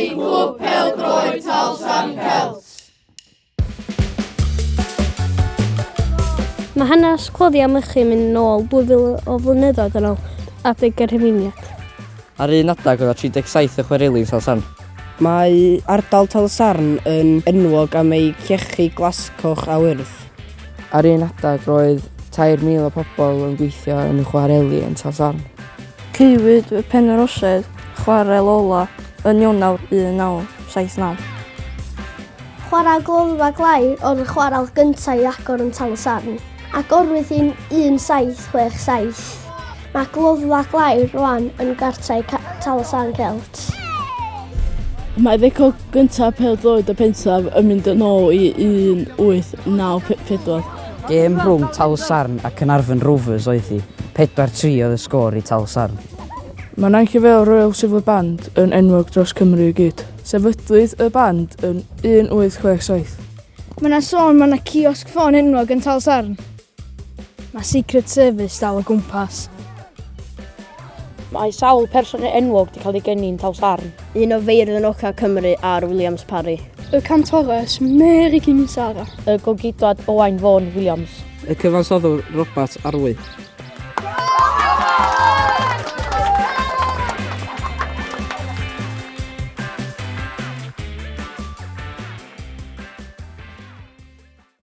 i Clwb Pêl-droed Talysarn Celt. Mae hanes cloddiau mychu mynd nôl 2000 o flynyddoedd yn ôl adeg yr Rhufeiniaid. Ar un adag oedd 37 y chwareli yn Talysarn. Mae ardal Talysarn yn enwog am ei llechi glascoch a wyrdd. Ar un adag roedd 3,000 o pobl yn gweithio yn y chwareli yn Talysarn. Ceiwyd y Penyrosydd chwarel ola yn Ionawr 1979. Chwarael gloddfa glai o'r chwarael gyntaf i agor yn Talysarn, ac orwydd hi'n 1767. Mae gloddfa glai rwan yn gartrau Talysarn Celt. Mae ddecog gyntaf pêl-droed y pensaf yn mynd yn ôl i 1894. Gêm rhwng Talysarn a Caernarfon Rovers oedd hi. 4-3 oedd y sgôr i Talysarn. Mae'n anghifel Royal Civil Band yn enwog dros Cymru i gyd. Sefydlwyd y band yn 1867. Mae yna sôn mae yna ciosg ffôn enwog yn Talysarn. Mae Secret Service dal o gwmpas. Mae sawl person enwog wedi cael ei geni'n Talysarn. Un o feirdd yn Oca Cymru a'r Williams Parry. Y cantores Mary Cyn Sara. Y gogidwad Owain Vaughan Williams. Y cyfansoddwr Robert Arwy.